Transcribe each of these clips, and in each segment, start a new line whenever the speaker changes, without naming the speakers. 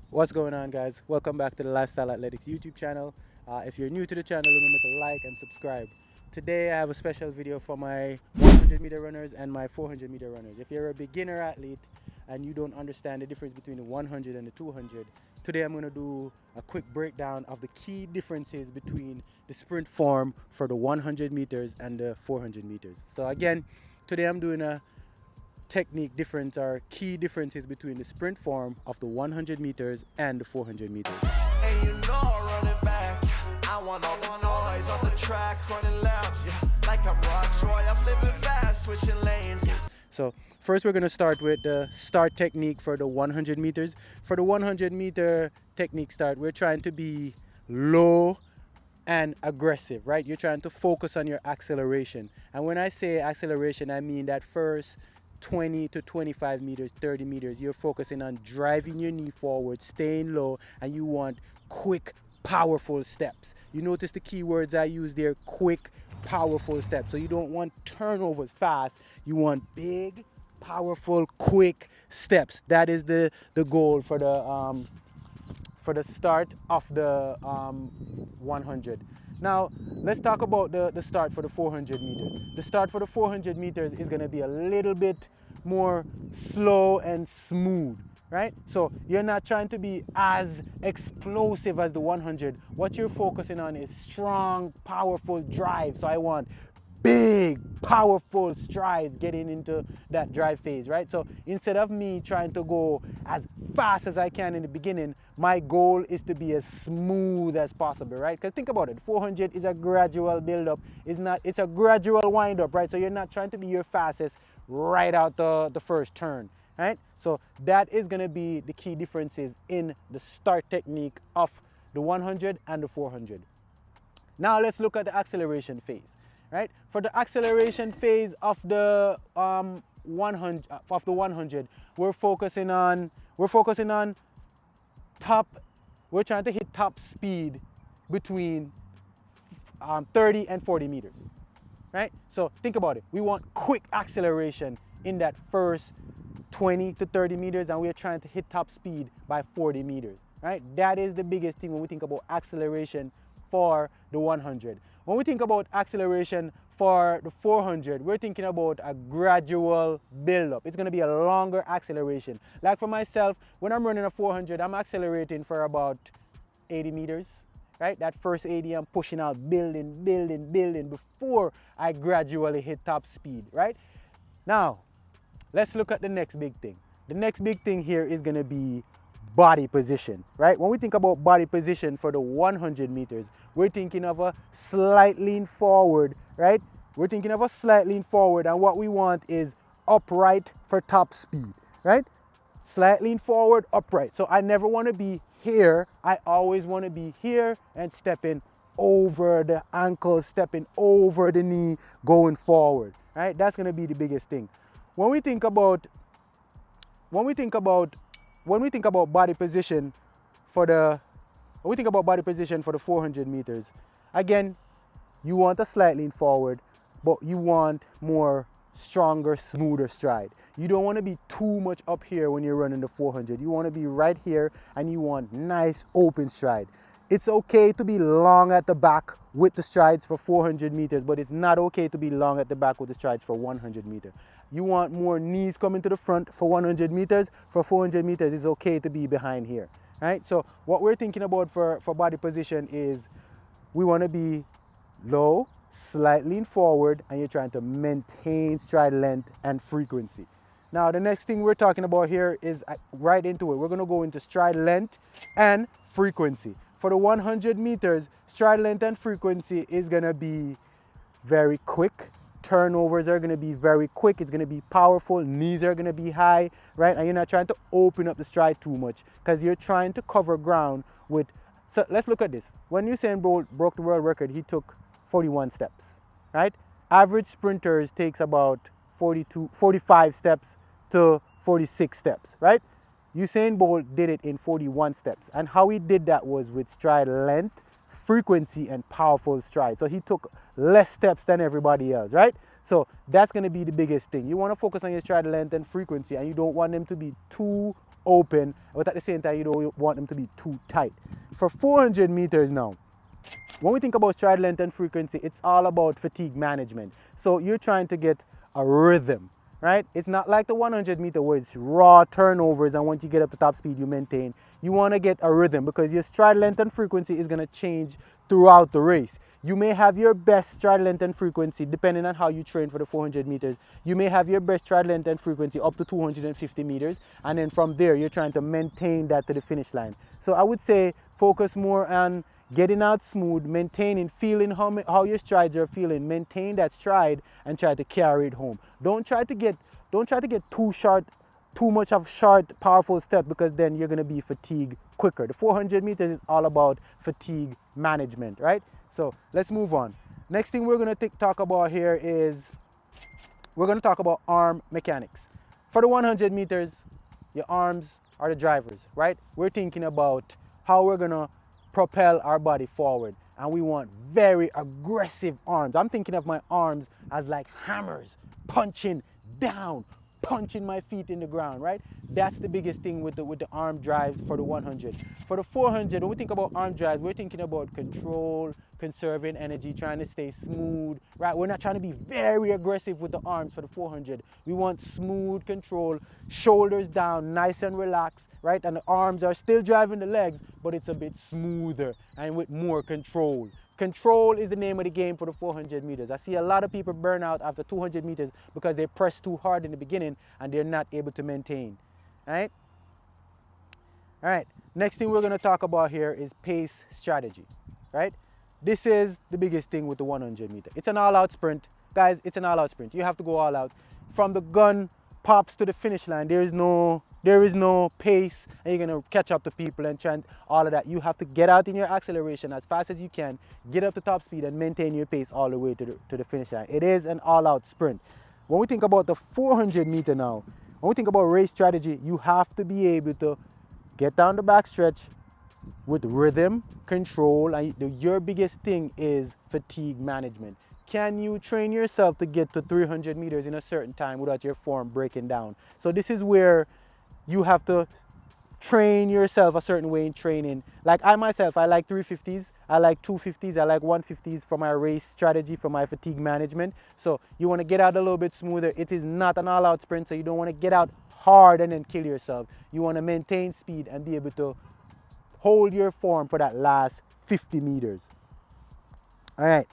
What's going on, guys? Welcome back to the Lifestyle Athletics YouTube channel. If you're new to the channel, remember to like and subscribe. Today I have a special video for my 100-meter runners and my 400-meter runners. If you're a beginner athlete and you don't understand the difference between the 100 and the 200, today I'm going to do a quick breakdown of the key differences between the sprint form for the 100 meters and the 400 meters. So again, today I'm doing a technique difference or key differences between the sprint form of the 100 meters and the 400 meters. And you know I'm running back. I want all the noise on the track, running laps, yeah. Like I'm Rod Troy, I'm living fast, switching lanes. So first we're going to start with the start technique for the 100 meters. For the 100 meter technique start, we're trying to be low and aggressive, right? You're trying to focus on your acceleration. And when I say acceleration, I mean that first 20 to 25 meters, 30 meters, you're focusing on driving your knee forward, staying low, and you want quick, powerful steps. You notice the key words I use there: quick, powerful steps. So you don't want turnovers fast, you want big, powerful, quick steps. That is the goal for the start of the 100. Now, let's talk about the start for the 400 meters. The start for the 400 meters is going to be a little bit more slow and smooth, right? So you're not trying to be as explosive as the 100. What you're focusing on is strong, powerful drive. So I want big, powerful strides getting into that drive phase, right? So instead of me trying to go as fast as I can in the beginning, my goal is to be as smooth as possible, right? Because think about it, 400 is a gradual build up. It's a gradual wind up, right? So you're not trying to be your fastest right out the first turn, right? So that is going to be the key differences in the start technique of the 100 and the 400. Now let's look at the acceleration phase, right? For the acceleration phase of the 100, we're focusing on top. We're trying to hit top speed between 30 and 40 meters, right? So think about it. We want quick acceleration in that first 20 to 30 meters, and we're trying to hit top speed by 40 meters, right? That is the biggest thing when we think about acceleration for the 100. When we think about acceleration for the 400, we're thinking about a gradual build-up. It's going to be a longer acceleration. Like for myself, when I'm running a 400, I'm accelerating for about 80 meters, right? That first 80, I'm pushing out, building before I gradually hit top speed, right? Now, let's look at the next big thing. The next big thing here is going to be body position, right? When we think about body position for the 100 meters, we're thinking of a slight lean forward, right? We're thinking of a slight lean forward, and what we want is upright for top speed, right? Slight lean forward, upright. So I never want to be here. I always want to be here and stepping over the ankle, stepping over the knee, going forward, right? That's going to be the biggest thing. When we think about when we think about when we think about body position for the when we think about body position for the 400 meters, again, you want a slight lean forward, but you want more stronger, smoother stride. You don't want to be too much up here when you're running the 400. You want to be right here, and you want nice open stride. It's okay to be long at the back with the strides for 400 meters, but it's not okay to be long at the back with the strides for 100 meters. You want more knees coming to the front for 100 meters. For 400 meters, it's okay to be behind here, right? So what we're thinking about for body position is we want to be low, slightly lean forward, and you're trying to maintain stride length and frequency. Now, the next thing we're talking about here is right into it. We're going to go into stride length and frequency. For the 100 meters, stride length and frequency is going to be very quick. Turnovers are going to be very quick. It's going to be powerful. Knees are going to be high, right? And you're not trying to open up the stride too much because you're trying to cover ground with. So let's look at this. When Usain Bolt broke the world record, he took 41 steps, right? Average sprinters takes about 45 steps to 46 steps, right? Usain Bolt did it in 41 steps. And how he did that was with stride length, frequency, and powerful stride. So he took less steps than everybody else, right? So that's going to be the biggest thing. You want to focus on your stride length and frequency, and you don't want them to be too open, but at the same time, you don't want them to be too tight. For 400 meters now, when we think about stride length and frequency, it's all about fatigue management. So you're trying to get a rhythm, right? It's not like the 100 meter where it's raw turnovers and once you get up to top speed, you maintain. You want to get a rhythm because your stride length and frequency is going to change throughout the race. You may have your best stride length and frequency depending on how you train for the 400 meters. You may have your best stride length and frequency up to 250 meters, and then from there you're trying to maintain that to the finish line. So I would say focus more on getting out smooth, maintaining, feeling how your strides are feeling, maintain that stride and try to carry it home. Don't try to get too short, too much of short, powerful step, because then you're gonna be fatigued quicker. The 400 meters is all about fatigue management, right? So let's move on. Next thing we're gonna talk about here is we're gonna talk about arm mechanics. For the 100 meters, your arms are the drivers, right? We're thinking about how we're gonna propel our body forward, and we want very aggressive arms. I'm thinking of my arms as like hammers, punching down, punching my feet in the ground, right? That's the biggest thing with the arm drives for the 100. For the 400, when we think about arm drives, we're thinking about control, conserving energy, trying to stay smooth, right? We're not trying to be very aggressive with the arms for the 400. We want smooth control, shoulders down, nice and relaxed, right? And the arms are still driving the legs, but it's a bit smoother and with more control. Control is the name of the game for the 400 meters. I see a lot of people burn out after 200 meters because they press too hard in the beginning and they're not able to maintain, right? All right, next thing we're gonna talk about here is pace strategy, right? This is the biggest thing with the 100 meter. It's an all-out sprint. Guys, it's an all-out sprint. You have to go all out. From the gun pops to the finish line, there is no pace and you're gonna catch up to people and chant all of that. You have to get out in your acceleration as fast as you can, get up to top speed and maintain your pace all the way to the finish line. It is an all-out sprint. When we think about the 400 meter now, when we think about race strategy, you have to be able to get down the back stretch with rhythm, control, and your biggest thing is fatigue management. Can you train yourself to get to 300 meters in a certain time without your form breaking down? So this is where you have to train yourself a certain way in training. Like I myself, I like 350s, I like 250s, I like 150s for my race strategy, for my fatigue management. So you want to get out a little bit smoother. It is not an all-out sprint, so you don't want to get out hard and then kill yourself. You want to maintain speed and be able to hold your form for that last 50 meters. All right.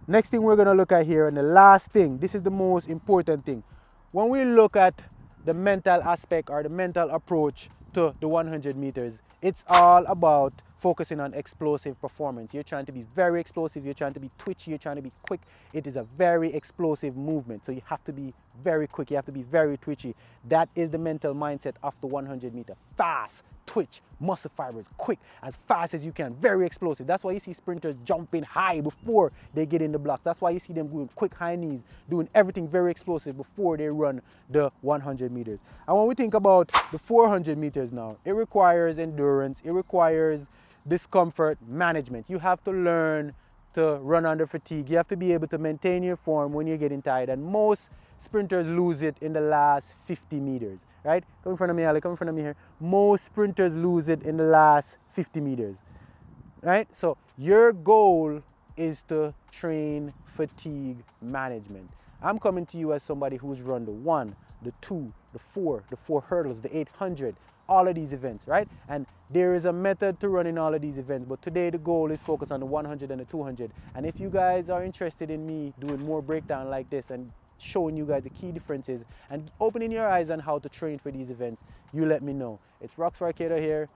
Next thing we're going to look at here, and the last thing, this is the most important thing. When we look at the mental aspect or the mental approach to the 100 meters, it's all about focusing on explosive performance. You're trying to be very explosive, you're trying to be twitchy, you're trying to be quick. It is a very explosive movement, so you have to be very quick, you have to be very twitchy. That is the mental mindset of the 100 meter. Fast, twitch, muscle fibers, quick, as fast as you can, very explosive. That's why you see sprinters jumping high before they get in the blocks. That's why you see them doing quick high knees, doing everything very explosive before they run the 100 meters. And when we think about the 400 meters now, it requires endurance, it requires discomfort management. You have to learn to run under fatigue. You have to be able to maintain your form when you're getting tired. And most sprinters lose it in the last 50 meters, right? Come in front of me, Ali, come in front of me here. Most sprinters lose it in the last 50 meters, right? So your goal is to train fatigue management. I'm coming to you as somebody who's run the 1, the 2, the 4 hurdles, the 800, all of these events, right? And there is a method to running all of these events, but today the goal is focused on the 100 and the 200. And if you guys are interested in me doing more breakdown like this and showing you guys the key differences and opening your eyes on how to train for these events, you let me know. It's Rox Arcado here,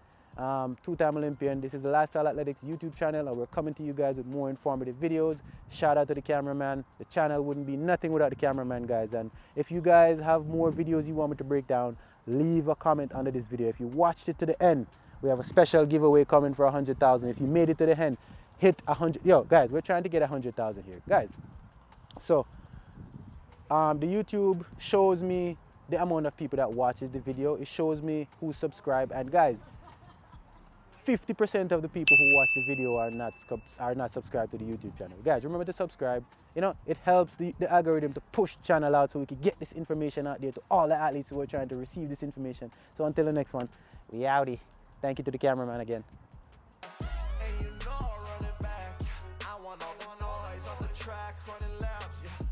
two-time Olympian. This is the Lifestyle Athletics YouTube channel, and we're coming to you guys with more informative videos. Shout out to the cameraman. The channel wouldn't be nothing without the cameraman, guys. And if you guys have more videos you want me to break down, leave a comment under this video. If you watched it to the end, we have a special giveaway coming for 100,000. If you made it to the end, hit 100. Yo, guys, we're trying to get 100,000 here, guys. So the YouTube shows me the amount of people that watches the video. It shows me who subscribe. And guys, 50% of the people who watch the video are not subscribed to the YouTube channel. Guys, remember to subscribe. You know, it helps the algorithm to push the channel out so we can get this information out there to all the athletes who are trying to receive this information. So until the next one, we outie. Thank you to the cameraman again.
And you know I run it back. I want all the noise on the track, running laps. Yeah.